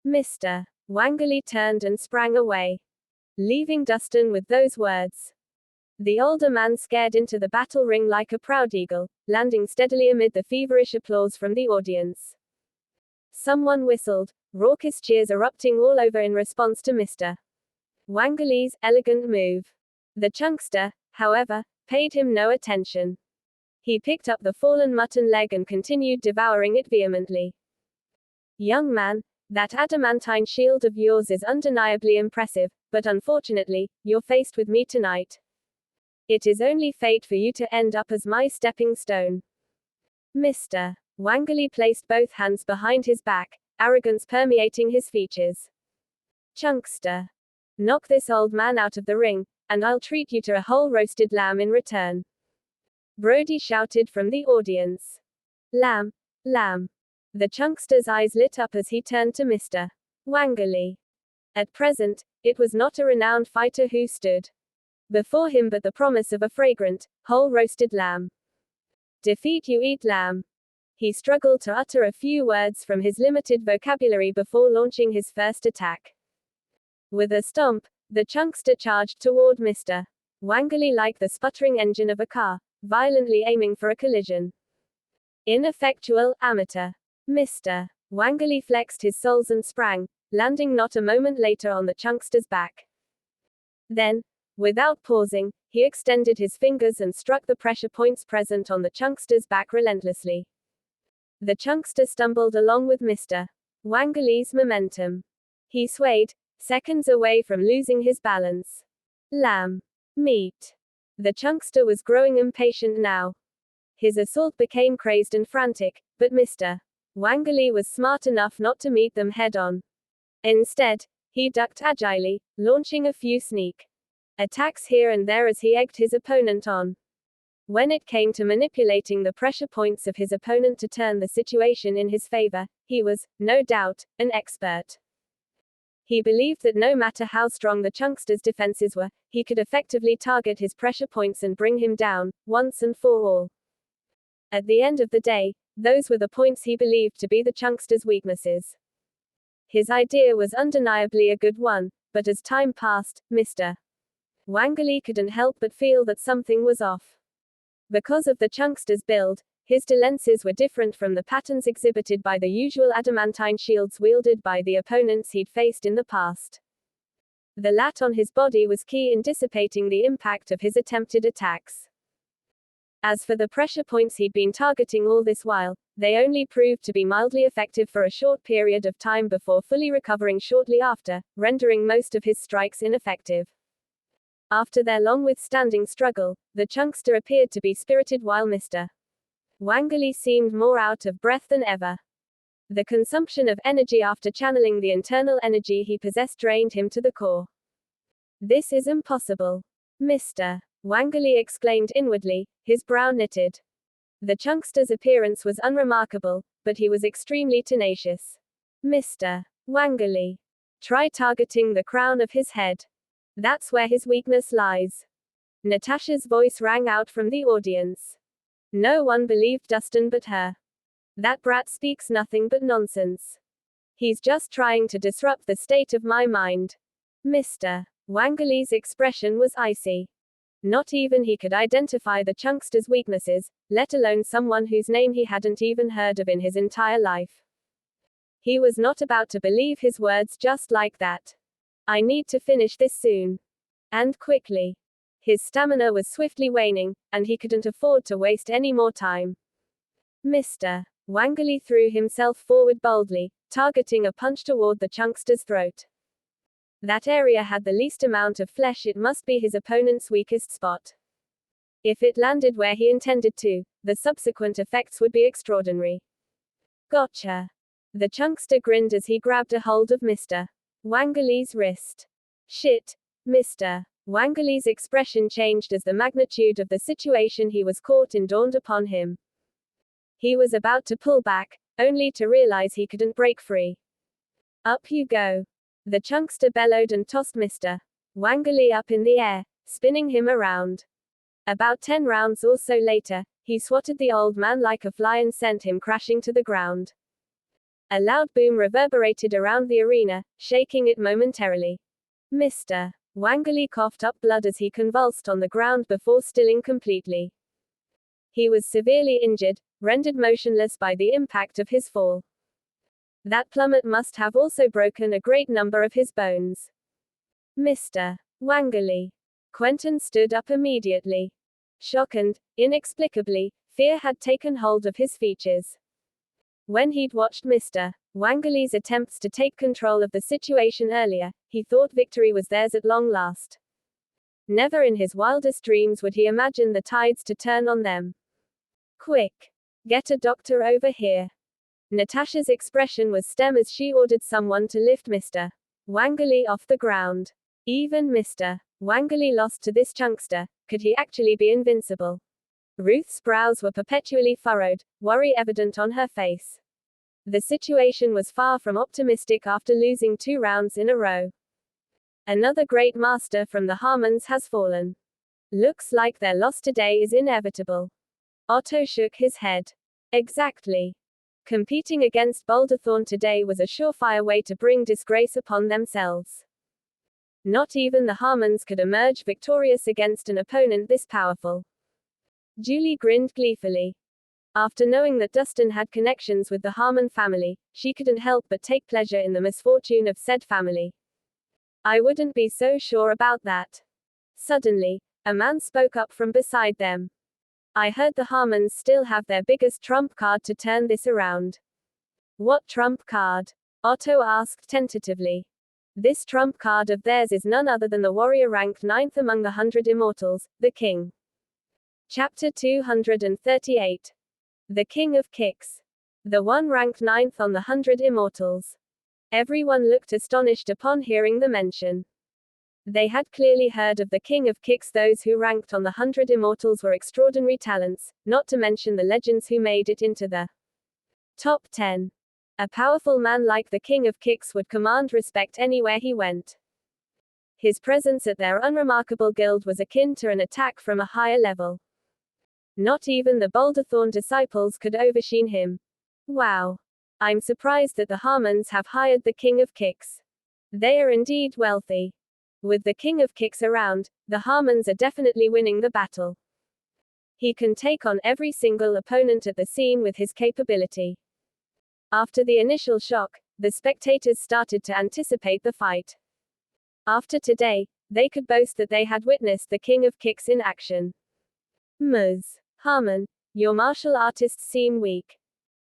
Mr. Wangley turned and sprang away, leaving Dustin with those words. The older man scared into the battle ring like a proud eagle, landing steadily amid the feverish applause from the audience. Someone whistled, raucous cheers erupting all over in response to Mr. Wangley's elegant move. The chunkster, however, paid him no attention. He picked up the fallen mutton leg and continued devouring it vehemently. "Young man, that adamantine shield of yours is undeniably impressive, but unfortunately, you're faced with me tonight. It is only fate for you to end up as my stepping stone." Mr. Wangley placed both hands behind his back, arrogance permeating his features. "Chunkster. Knock this old man out of the ring, and I'll treat you to a whole roasted lamb in return." Brody shouted from the audience. "Lamb, lamb." The chunkster's eyes lit up as he turned to Mr. Wangley. At present, it was not a renowned fighter who stood before him but the promise of a fragrant, whole roasted lamb. "Defeat you eat lamb." He struggled to utter a few words from his limited vocabulary before launching his first attack. With a stomp, the chunkster charged toward Mr. Wangley like the sputtering engine of a car, violently aiming for a collision. Ineffectual amateur. Mr. Wangley flexed his soles and sprang, landing not a moment later on the chunkster's back. Then, without pausing, he extended his fingers and struck the pressure points present on the chunkster's back relentlessly. The chunkster stumbled along with Mr. Wangley's momentum. He swayed, seconds away from losing his balance. Lamb. Meat. The chunkster was growing impatient now. His assault became crazed and frantic, but Mr. Wangley was smart enough not to meet them head-on. Instead, he ducked agilely, launching a few sneak attacks here and there as he egged his opponent on. When it came to manipulating the pressure points of his opponent to turn the situation in his favor, he was, no doubt, an expert. He believed that no matter how strong the chunkster's defenses were, he could effectively target his pressure points and bring him down, once and for all. At the end of the day, those were the points he believed to be the chunkster's weaknesses. His idea was undeniably a good one, but as time passed, Mr. Wangley couldn't help but feel that something was off. Because of the chunkster's build, his lenses were different from the patterns exhibited by the usual adamantine shields wielded by the opponents he'd faced in the past. The lat on his body was key in dissipating the impact of his attempted attacks. As for the pressure points he'd been targeting all this while, they only proved to be mildly effective for a short period of time before fully recovering shortly after, rendering most of his strikes ineffective. After their long withstanding struggle, the chunkster appeared to be spirited while Mr. Wangley seemed more out of breath than ever. The consumption of energy after channeling the internal energy he possessed drained him to the core. This is impossible. Mr. Wangley exclaimed inwardly, his brow knitted. The chunkster's appearance was unremarkable, but he was extremely tenacious. Mr. Wangley. Try targeting the crown of his head. That's where his weakness lies. Natasha's voice rang out from the audience. No one believed Dustin but her. That brat speaks nothing but nonsense. He's just trying to disrupt the state of my mind. Mr. Wangley's expression was icy. Not even he could identify the chunkster's weaknesses, let alone someone whose name he hadn't even heard of in his entire life. He was not about to believe his words just like that. I need to finish this soon. And quickly. His stamina was swiftly waning, and he couldn't afford to waste any more time. Mr. Wangley threw himself forward boldly, targeting a punch toward the chunkster's throat. That area had the least amount of flesh. It must be his opponent's weakest spot. If it landed where he intended to, the subsequent effects would be extraordinary. Gotcha. The chunkster grinned as he grabbed a hold of Mr. Wangley's wrist. Shit. Mr. Wangley's expression changed as the magnitude of the situation he was caught in dawned upon him. He was about to pull back, only to realize he couldn't break free. Up you go. The chunkster bellowed and tossed Mr. Wangley up in the air, spinning him around. About 10 rounds or so later, he swatted the old man like a fly and sent him crashing to the ground. A loud boom reverberated around the arena, shaking it momentarily. Mr. Wangley coughed up blood as he convulsed on the ground before stilling completely. He was severely injured, rendered motionless by the impact of his fall. That plummet must have also broken a great number of his bones. Mr. Wangley. Quentin stood up immediately. Shock and, inexplicably, fear had taken hold of his features. When he'd watched Mr. Wangley's attempts to take control of the situation earlier, he thought victory was theirs at long last. Never in his wildest dreams would he imagine the tides to turn on them. Quick! Get a doctor over here. Natasha's expression was stern as she ordered someone to lift Mr. Wangley off the ground. Even Mr. Wangley lost to this chunkster. Could he actually be invincible? Ruth's brows were perpetually furrowed, worry evident on her face. The situation was far from optimistic after losing 2 rounds in a row. Another great master from the Harmons has fallen. Looks like their loss today is inevitable. Otto shook his head. Exactly. Competing against Boulderthorn today was a surefire way to bring disgrace upon themselves. Not even the Harmons could emerge victorious against an opponent this powerful. Julie grinned gleefully. After knowing that Dustin had connections with the Harmon family, she couldn't help but take pleasure in the misfortune of said family. I wouldn't be so sure about that. Suddenly, a man spoke up from beside them. I heard the Harmons still have their biggest trump card to turn this around. What trump card? Otto asked tentatively. This trump card of theirs is none other than the warrior ranked 9th among the 100 immortals, the King. Chapter 238. The King of Kicks. The one ranked 9th on the 100 immortals. Everyone looked astonished upon hearing the mention. They had clearly heard of the King of Kicks. Those who ranked on the 100 Immortals were extraordinary talents, not to mention the legends who made it into the top 10. A powerful man like the King of Kicks would command respect anywhere he went. His presence at their unremarkable guild was akin to an attack from a higher level. Not even the Boulderthorn disciples could overshine him. Wow. I'm surprised that the Harmons have hired the King of Kicks. They are indeed wealthy. With the King of Kicks around, the Harmons are definitely winning the battle. He can take on every single opponent at the scene with his capability. After the initial shock, the spectators started to anticipate the fight. After today, they could boast that they had witnessed the King of Kicks in action. Ms. Harmon, your martial artists seem weak.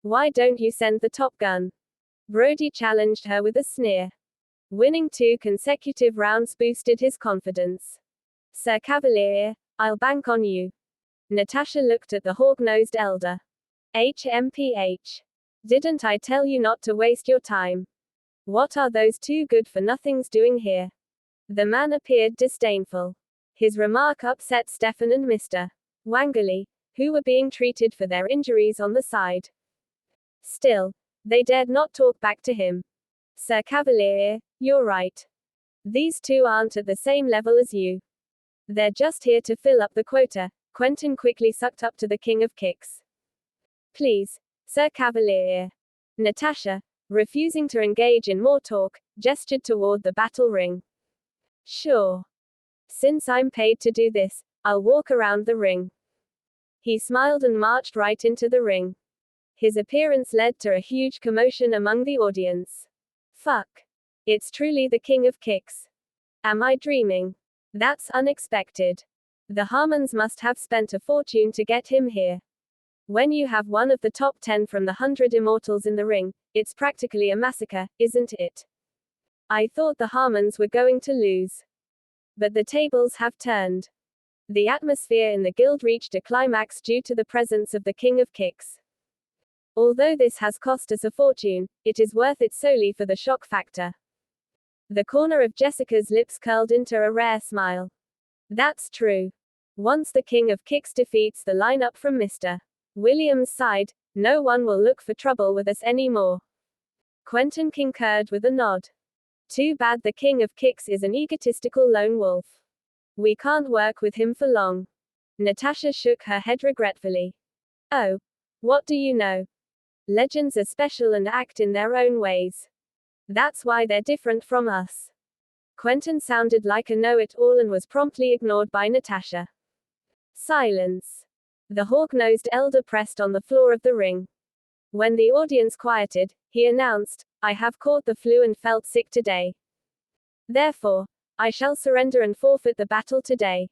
Why don't you send the Top Gun? Brody challenged her with a sneer. Winning 2 consecutive rounds boosted his confidence. Sir Cavalier, I'll bank on you. Natasha looked at the hawk-nosed elder. HMPH. Didn't I tell you not to waste your time? What are those two good-for-nothings doing here? The man appeared disdainful. His remark upset Stefan and Mr. Wangley, who were being treated for their injuries on the side. Still, they dared not talk back to him. Sir Cavalier, you're right. These two aren't at the same level as you. They're just here to fill up the quota. Quentin quickly sucked up to the King of Kicks. Please, Sir Cavalier. Natasha, refusing to engage in more talk, gestured toward the battle ring. Sure. Since I'm paid to do this, I'll walk around the ring. He smiled and marched right into the ring. His appearance led to a huge commotion among the audience. Fuck. It's truly the King of Kicks. Am I dreaming? That's unexpected. The Harmons must have spent a fortune to get him here. When you have one of the top 10 from the 100 Immortals in the ring, it's practically a massacre, isn't it? I thought the Harmons were going to lose. But the tables have turned. The atmosphere in the guild reached a climax due to the presence of the King of Kicks. Although this has cost us a fortune, it is worth it solely for the shock factor. The corner of Jessica's lips curled into a rare smile. That's true. Once the King of Kicks defeats the lineup from Mr. Williams' side, no one will look for trouble with us anymore. Quentin concurred with a nod. Too bad the King of Kicks is an egotistical lone wolf. We can't work with him for long. Natasha shook her head regretfully. Oh. What do you know? Legends are special and act in their own ways. That's why they're different from us. Quentin sounded like a know-it-all and was promptly ignored by Natasha. Silence. The hawk-nosed elder pressed on the floor of the ring. When the audience quieted, he announced, I have caught the flu and felt sick today. Therefore, I shall surrender and forfeit the battle today.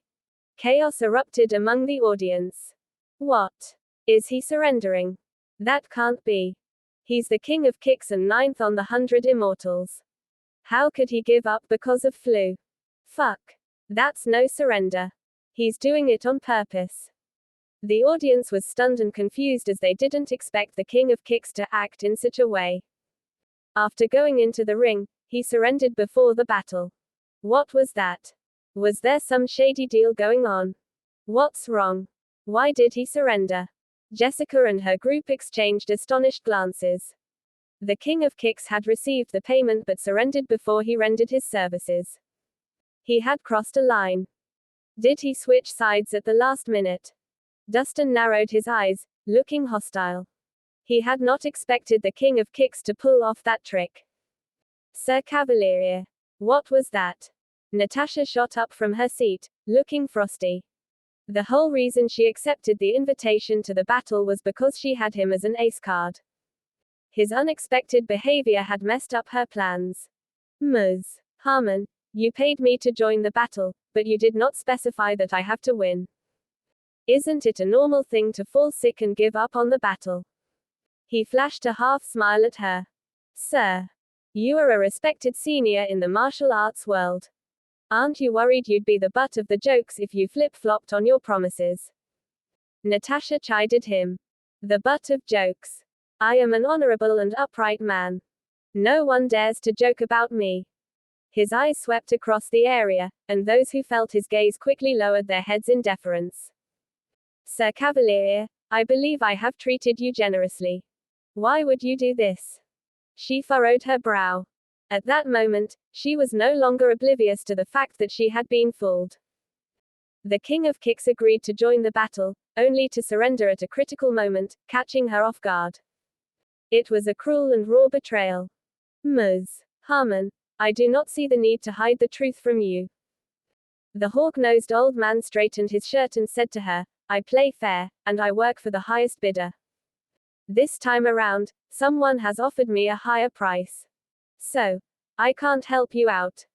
Chaos erupted among the audience. What? Is he surrendering? That can't be. He's the King of Kicks and 9th on the 100 Immortals. How could he give up because of flu? Fuck. That's no surrender. He's doing it on purpose. The audience was stunned and confused as they didn't expect the King of Kicks to act in such a way. After going into the ring, he surrendered before the battle. What was that? Was there some shady deal going on? What's wrong? Why did he surrender? Jessica and her group exchanged astonished glances. The King of Kicks had received the payment but surrendered before he rendered his services. He had crossed a line. Did he switch sides at the last minute? Dustin narrowed his eyes, looking hostile. He had not expected the King of Kicks to pull off that trick. Sir Cavalier. What was that? Natasha shot up from her seat, looking frosty. The whole reason she accepted the invitation to the battle was because she had him as an ace card. His unexpected behavior had messed up her plans. Ms. Harmon, you paid me to join the battle, but you did not specify that I have to win. Isn't it a normal thing to fall sick and give up on the battle? He flashed a half-smile at her. Sir. You are a respected senior in the martial arts world. Aren't you worried you'd be the butt of the jokes if you flip-flopped on your promises? Natasha chided him. The butt of jokes. I am an honorable and upright man. No one dares to joke about me. His eyes swept across the area, and those who felt his gaze quickly lowered their heads in deference. Sir Cavalier, I believe I have treated you generously. Why would you do this? She furrowed her brow. At that moment, she was no longer oblivious to the fact that she had been fooled. The King of Kicks agreed to join the battle, only to surrender at a critical moment, catching her off guard. It was a cruel and raw betrayal. Ms. Harmon, I do not see the need to hide the truth from you. The hawk-nosed old man straightened his shirt and said to her, I play fair, and I work for the highest bidder. This time around, someone has offered me a higher price. So, I can't help you out.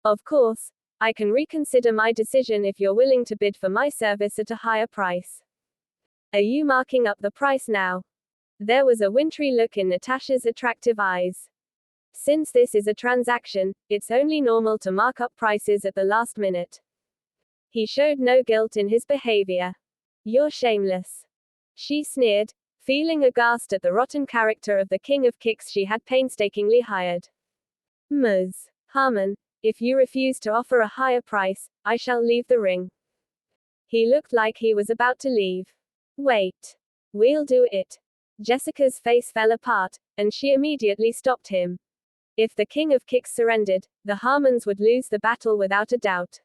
Of course, I can reconsider my decision if you're willing to bid for my service at a higher price. Are you marking up the price now? There was a wintry look in Natasha's attractive eyes. Since this is a transaction, it's only normal to mark up prices at the last minute. He showed no guilt in his behavior. You're shameless. She sneered, feeling aghast at the rotten character of the King of Kicks she had painstakingly hired. Ms. Harmon, if you refuse to offer a higher price, I shall leave the ring. He looked like he was about to leave. Wait. We'll do it. Jessica's face fell apart, and she immediately stopped him. If the King of Kicks surrendered, the Harmons would lose the battle without a doubt.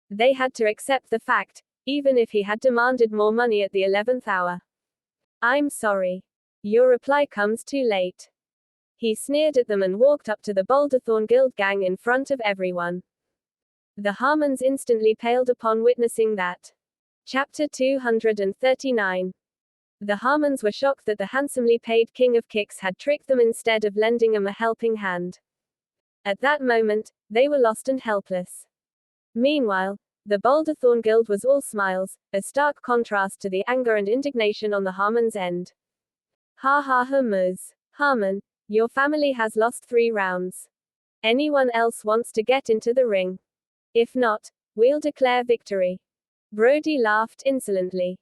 They had to accept the fact, even if he had demanded more money at the 11th hour. I'm sorry. Your reply comes too late. He sneered at them and walked up to the Boulderthorn Guild gang in front of everyone. The Harmons instantly paled upon witnessing that. Chapter 239. The Harmons were shocked that the handsomely paid King of Kicks had tricked them instead of lending them a helping hand. At that moment, they were lost and helpless. Meanwhile, the Boulderthorn Guild was all smiles, a stark contrast to the anger and indignation on the Harmons' end. Ha ha ha, Ms. Harmon, your family has lost 3 rounds. Anyone else wants to get into the ring? If not, we'll declare victory. Brody laughed insolently.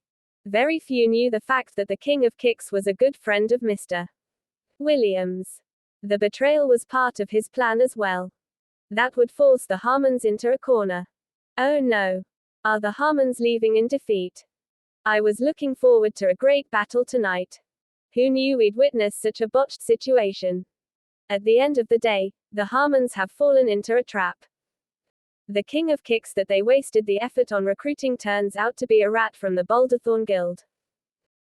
Very few knew the fact that the King of Kicks was a good friend of Mr. Williams. The betrayal was part of his plan as well. That would force the Harmons into a corner. Oh no. Are the Harmons leaving in defeat? I was looking forward to a great battle tonight. Who knew we'd witness such a botched situation? At the end of the day, the Harmons have fallen into a trap. The King of Kicks that they wasted the effort on recruiting turns out to be a rat from the Boulderthorn Guild.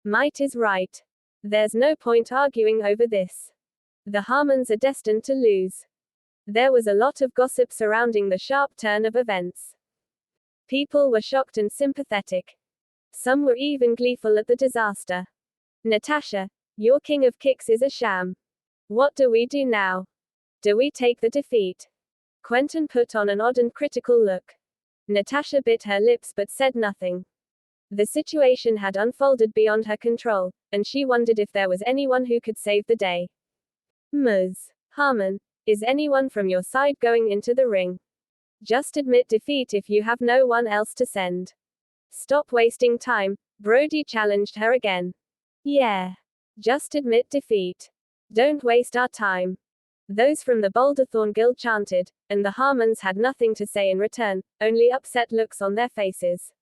Might is right. There's no point arguing over this. The Harmons are destined to lose. There was a lot of gossip surrounding the sharp turn of events. People were shocked and sympathetic. Some were even gleeful at the disaster. Natasha, your King of Kicks is a sham. What do we do now? Do we take the defeat? Quentin put on an odd and critical look. Natasha bit her lips but said nothing. The situation had unfolded beyond her control, and she wondered if there was anyone who could save the day. Ms. Harmon, is anyone from your side going into the ring? Just admit defeat if you have no one else to send. Stop wasting time, Brody challenged her again. Yeah. Just admit defeat. Don't waste our time. Those from the Boulderthorn Guild chanted, and the Harmons had nothing to say in return, only upset looks on their faces.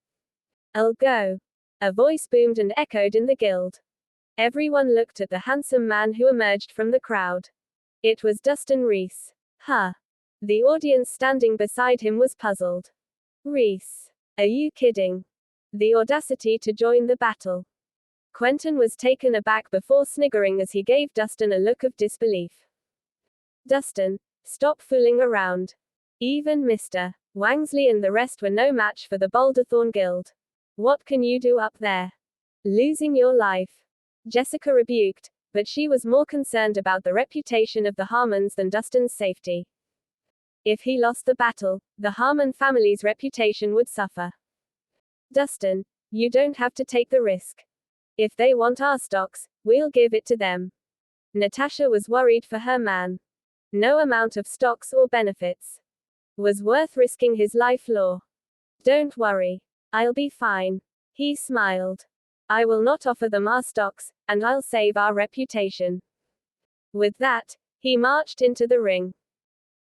I'll go. A voice boomed and echoed in the guild. Everyone looked at the handsome man who emerged from the crowd. It was Dustin Rhys. Huh. The audience standing beside him was puzzled. Rhys. Are you kidding? The audacity to join the battle. Quentin was taken aback before sniggering as he gave Dustin a look of disbelief. Dustin, stop fooling around. Even Mr. Wangsley and the rest were no match for the Boulderthorn Guild. What can you do up there? Losing your life. Jessica rebuked, but she was more concerned about the reputation of the Harmons than Dustin's safety. If he lost the battle, the Harmon family's reputation would suffer. Dustin, you don't have to take the risk. If they want our stocks, we'll give it to them. Natasha was worried for her man. No amount of stocks or benefits was worth risking his life for. Don't worry. I'll be fine. He smiled. I will not offer them our stocks, and I'll save our reputation. With that, he marched into the ring.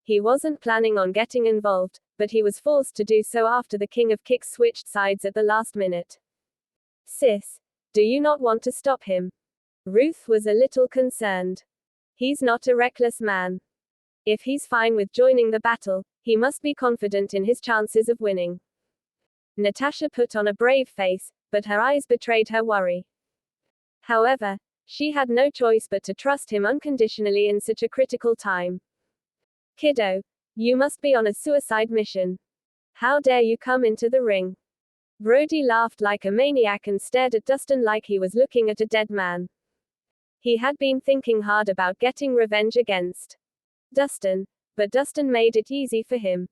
He wasn't planning on getting involved, but he was forced to do so after the King of Kicks switched sides at the last minute. Sis, do you not want to stop him? Ruth was a little concerned. He's not a reckless man. If he's fine with joining the battle, he must be confident in his chances of winning. Natasha put on a brave face, but her eyes betrayed her worry. However, she had no choice but to trust him unconditionally in such a critical time. Kiddo, you must be on a suicide mission. How dare you come into the ring? Brody laughed like a maniac and stared at Dustin like he was looking at a dead man. He had been thinking hard about getting revenge against Dustin, but Dustin made it easy for him.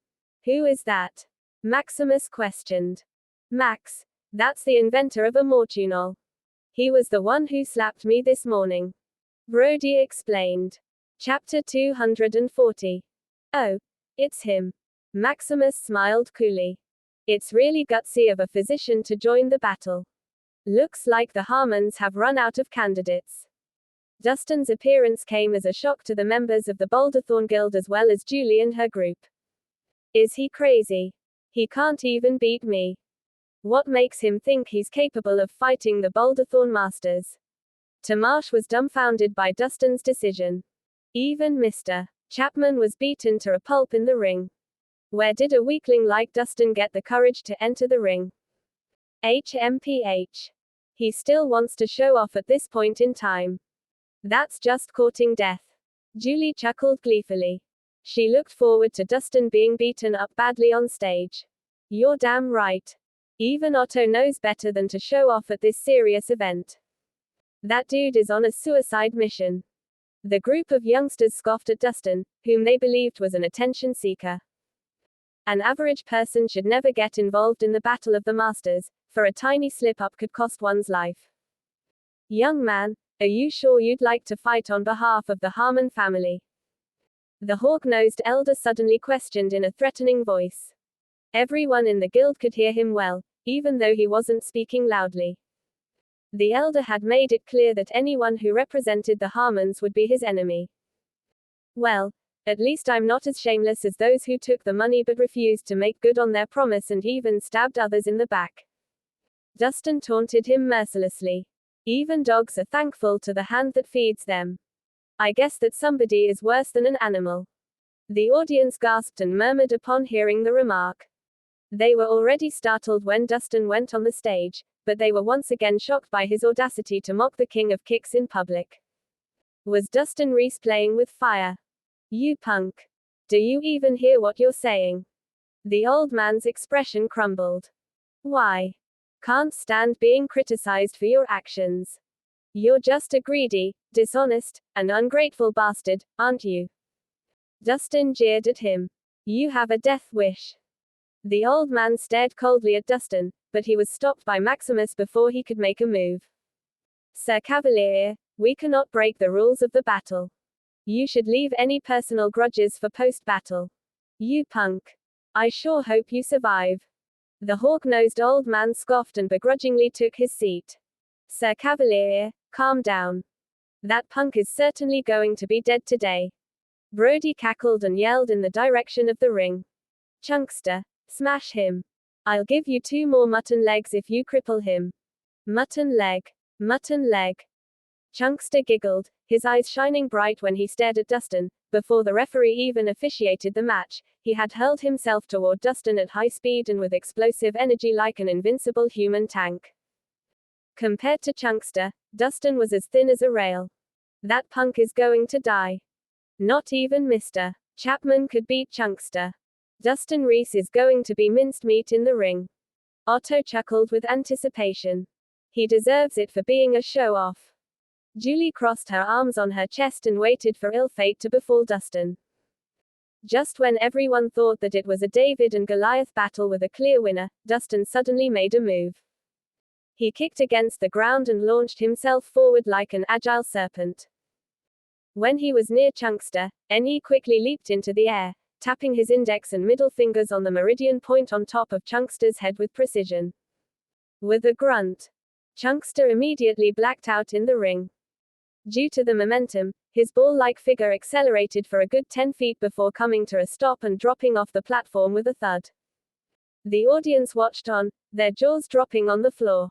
Who is that? Maximus questioned. Max, that's the inventor of Immortunal. He was the one who slapped me this morning. Brody explained. Chapter 240. Oh, it's him. Maximus smiled coolly. It's really gutsy of a physician to join the battle. Looks like the Harmons have run out of candidates. Dustin's appearance came as a shock to the members of the Boulderthorn Guild as well as Julie and her group. Is he crazy? He can't even beat me. What makes him think he's capable of fighting the Boulderthorn Masters? Tamash was dumbfounded by Dustin's decision. Even Mr. Chapman was beaten to a pulp in the ring. Where did a weakling like Dustin get the courage to enter the ring? HMPH. He still wants to show off at this point in time. That's just courting death. Julie chuckled gleefully. She looked forward to Dustin being beaten up badly on stage. You're damn right. Even Otto knows better than to show off at this serious event. That dude is on a suicide mission. The group of youngsters scoffed at Dustin, whom they believed was an attention seeker. An average person should never get involved in the Battle of the Masters, for a tiny slip-up could cost one's life. Young man, are you sure you'd like to fight on behalf of the Harmon family? The hawk-nosed elder suddenly questioned in a threatening voice. Everyone in the guild could hear him well, even though he wasn't speaking loudly. The elder had made it clear that anyone who represented the Harmons would be his enemy. Well, at least I'm not as shameless as those who took the money but refused to make good on their promise and even stabbed others in the back. Dustin taunted him mercilessly. Even dogs are thankful to the hand that feeds them. I guess that somebody is worse than an animal. The audience gasped and murmured upon hearing the remark. They were already startled when Dustin went on the stage, but they were once again shocked by his audacity to mock the King of Kicks in public. Was Dustin Rhys playing with fire? You punk. Do you even hear what you're saying? The old man's expression crumbled. Why? Can't stand being criticized for your actions. You're just a greedy, dishonest, and ungrateful bastard, aren't you? Dustin jeered at him. You have a death wish. The old man stared coldly at Dustin, but he was stopped by Maximus before he could make a move. Sir Cavalier, we cannot break the rules of the battle. You should leave any personal grudges for post-battle. You punk. I sure hope you survive. The hawk-nosed old man scoffed and begrudgingly took his seat. Sir Cavalier, calm down. That punk is certainly going to be dead today. Brody cackled and yelled in the direction of the ring. Chunkster, smash him. I'll give you 2 more mutton legs if you cripple him. Mutton leg. Mutton leg. Chunkster giggled, his eyes shining bright when he stared at Dustin. Before the referee even officiated the match, he had hurled himself toward Dustin at high speed and with explosive energy like an invincible human tank. Compared to Chunkster, Dustin was as thin as a rail. That punk is going to die. Not even Mr. Chapman could beat Chunkster. Dustin Rhys is going to be minced meat in the ring. Otto chuckled with anticipation. He deserves it for being a show-off. Julie crossed her arms on her chest and waited for ill fate to befall Dustin. Just when everyone thought that it was a David and Goliath battle with a clear winner, Dustin suddenly made a move. He kicked against the ground and launched himself forward like an agile serpent. When he was near Chunkster, N.E. quickly leaped into the air, tapping his index and middle fingers on the meridian point on top of Chunkster's head with precision. With a grunt, Chunkster immediately blacked out in the ring. Due to the momentum, his ball-like figure accelerated for a good 10 feet before coming to a stop and dropping off the platform with a thud. The audience watched on, their jaws dropping on the floor.